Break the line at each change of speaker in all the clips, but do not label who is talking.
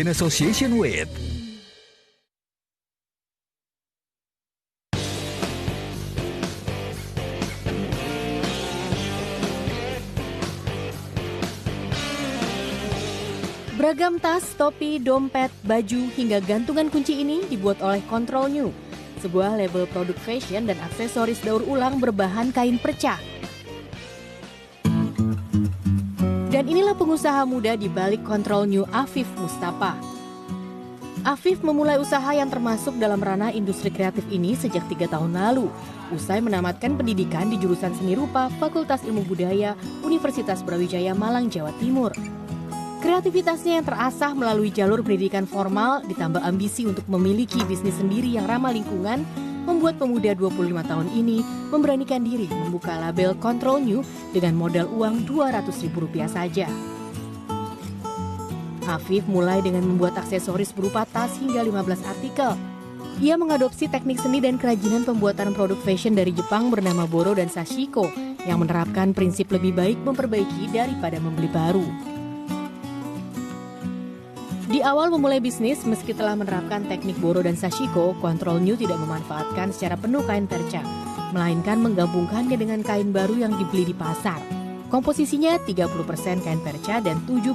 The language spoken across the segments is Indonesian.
in association with
Beragam tas, topi, dompet, baju, hingga gantungan kunci ini dibuat oleh Control New, sebuah label produk fashion dan aksesoris daur ulang berbahan kain perca. Dan inilah pengusaha muda di balik Control New, Afif Mustafa. Afif memulai usaha yang termasuk dalam ranah industri kreatif ini sejak 3 tahun lalu, usai menamatkan pendidikan di jurusan Seni Rupa Fakultas Ilmu Budaya Universitas Brawijaya Malang, Jawa Timur. Kreativitasnya yang terasah melalui jalur pendidikan formal ditambah ambisi untuk memiliki bisnis sendiri yang ramah lingkungan membuat pemuda 25 tahun ini memberanikan diri membuka label Control New dengan modal uang Rp200.000 saja. Afif mulai dengan membuat aksesoris berupa tas hingga 15 artikel. Ia mengadopsi teknik seni dan kerajinan pembuatan produk fashion dari Jepang bernama Boro dan Sashiko yang menerapkan prinsip lebih baik memperbaiki daripada membeli baru. Di awal memulai bisnis, meski telah menerapkan teknik Boro dan Sashiko, Control New tidak memanfaatkan secara penuh kain perca, melainkan menggabungkannya dengan kain baru yang dibeli di pasar. Komposisinya 30% kain perca dan 70%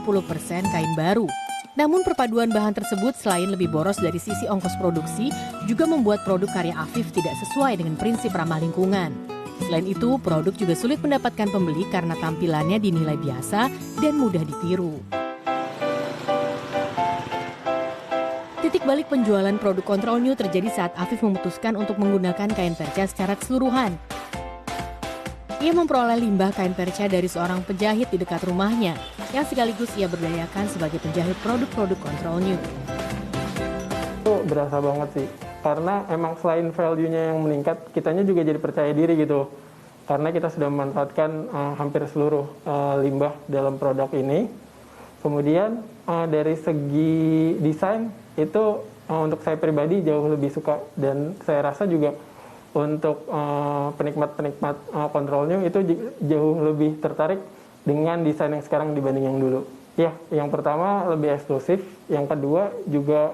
kain baru. Namun perpaduan bahan tersebut selain lebih boros dari sisi ongkos produksi, juga membuat produk karya Afif tidak sesuai dengan prinsip ramah lingkungan. Selain itu, produk juga sulit mendapatkan pembeli karena tampilannya dinilai biasa dan mudah ditiru. Titik balik penjualan produk Control New terjadi saat Afif memutuskan untuk menggunakan kain perca secara keseluruhan. Ia memperoleh limbah kain perca dari seorang penjahit di dekat rumahnya, yang sekaligus ia berdayakan sebagai penjahit produk-produk Control New.
Itu berasa banget sih, karena emang selain value-nya yang meningkat, kitanya juga jadi percaya diri gitu. Karena kita sudah memanfaatkan hampir seluruh limbah dalam produk ini. Kemudian dari segi desain, itu untuk saya pribadi jauh lebih suka, dan saya rasa juga untuk penikmat-penikmat Control New itu jauh lebih tertarik dengan desain yang sekarang dibanding yang dulu. Ya, yang pertama lebih eksklusif, yang kedua juga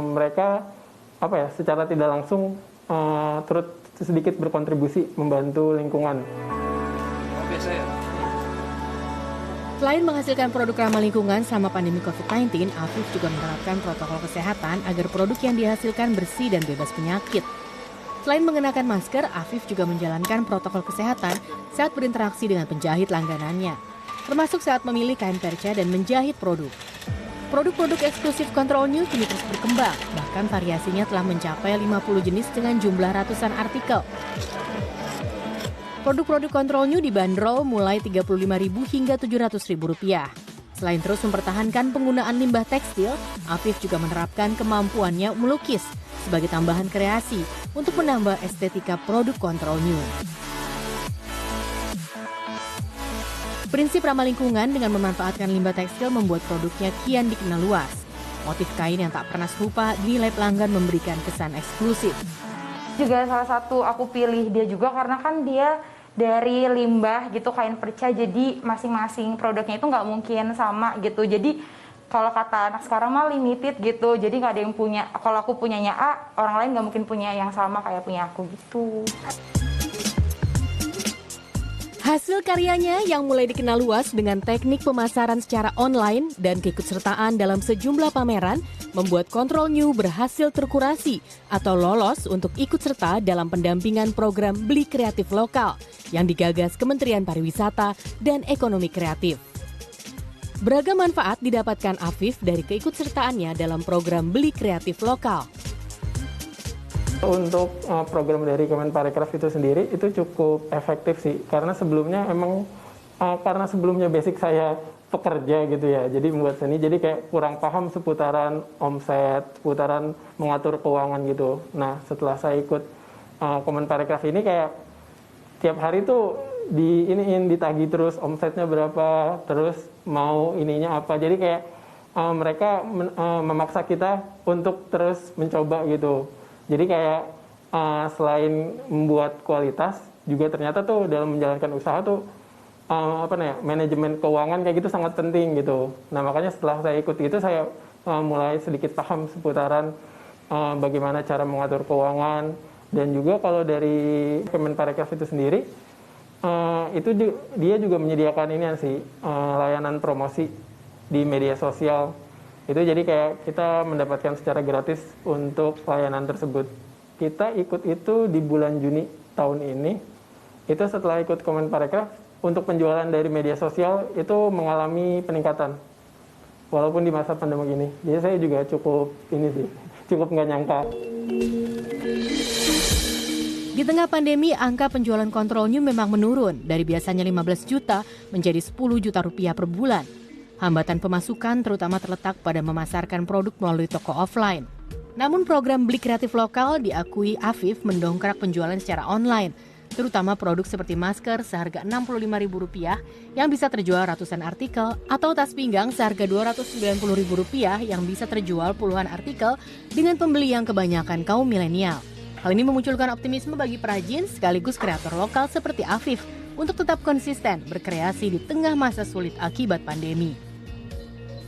mereka secara tidak langsung turut sedikit berkontribusi membantu lingkungan.
Biasa ya?
Selain menghasilkan produk ramah lingkungan selama pandemi COVID-19, Afif juga menerapkan protokol kesehatan agar produk yang dihasilkan bersih dan bebas penyakit. Selain mengenakan masker, Afif juga menjalankan protokol kesehatan saat berinteraksi dengan penjahit langganannya, termasuk saat memilih kain perca dan menjahit produk. Produk-produk eksklusif Control New kini terus berkembang, bahkan variasinya telah mencapai 50 jenis dengan jumlah ratusan artikel. Produk-produk Control New dibanderol mulai Rp35.000 hingga Rp700.000. Selain terus mempertahankan penggunaan limbah tekstil, Afif juga menerapkan kemampuannya melukis sebagai tambahan kreasi untuk menambah estetika produk Control New. Prinsip ramah lingkungan dengan memanfaatkan limbah tekstil membuat produknya kian dikenal luas. Motif kain yang tak pernah serupa dinilai pelanggan memberikan kesan eksklusif.
Juga salah satu aku pilih dia juga karena kan dia dari limbah gitu kain perca, jadi masing-masing produknya itu nggak mungkin sama gitu. Jadi kalau kata anak sekarang mah limited gitu, jadi nggak ada yang punya. Kalau aku punyanya A, orang lain nggak mungkin punya yang sama kayak punya aku gitu.
Hasil karyanya yang mulai dikenal luas dengan teknik pemasaran secara online dan keikutsertaan dalam sejumlah pameran membuat Control New berhasil terkurasi atau lolos untuk ikut serta dalam pendampingan program Beli Kreatif Lokal yang digagas Kementerian Pariwisata dan Ekonomi Kreatif. Beragam manfaat didapatkan Afif dari keikutsertaannya dalam program Beli Kreatif Lokal.
Untuk program dari Kemenparekraf itu sendiri itu cukup efektif sih, karena sebelumnya sebelumnya basic saya pekerja gitu ya, jadi membuat seni, jadi kayak kurang paham seputaran omset, seputaran mengatur keuangan gitu. Nah setelah saya ikut Kemenparekraf ini kayak tiap hari tuh ditagih terus omsetnya berapa, terus mau ininya apa, jadi kayak mereka memaksa kita untuk terus mencoba gitu. Jadi kayak selain membuat kualitas, juga ternyata tuh dalam menjalankan usaha tuh manajemen keuangan kayak gitu sangat penting gitu. Nah makanya setelah saya ikut itu saya mulai sedikit paham seputaran bagaimana cara mengatur keuangan. Dan juga kalau dari Kemenparekraf itu sendiri, dia juga menyediakan ini sih, layanan promosi di media sosial. Itu jadi kayak kita mendapatkan secara gratis untuk layanan tersebut. Kita ikut itu di bulan Juni tahun ini. Itu setelah ikut Kemenparekraf, untuk penjualan dari media sosial itu mengalami peningkatan. Walaupun di masa pandemi ini. Jadi saya juga cukup nggak nyangka.
Di tengah pandemi, angka penjualan Control New memang menurun dari biasanya 15 juta menjadi 10 juta rupiah per bulan. Hambatan pemasukan terutama terletak pada memasarkan produk melalui toko offline. Namun program Beli Kreatif Lokal diakui Afif mendongkrak penjualan secara online, terutama produk seperti masker seharga Rp65.000 yang bisa terjual ratusan artikel atau tas pinggang seharga Rp290.000 yang bisa terjual puluhan artikel dengan pembeli yang kebanyakan kaum milenial. Hal ini memunculkan optimisme bagi perajin sekaligus kreator lokal seperti Afif untuk tetap konsisten berkreasi di tengah masa sulit akibat pandemi.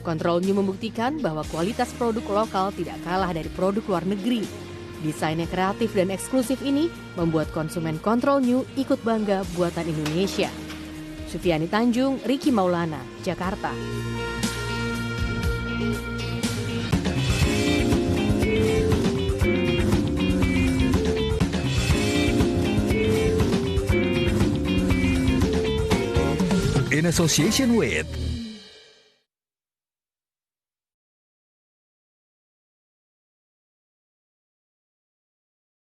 Control New membuktikan bahwa kualitas produk lokal tidak kalah dari produk luar negeri. Desain yang kreatif dan eksklusif ini membuat konsumen Control New ikut bangga buatan Indonesia. Sufiani Tanjung, Ricky Maulana, Jakarta.
In association with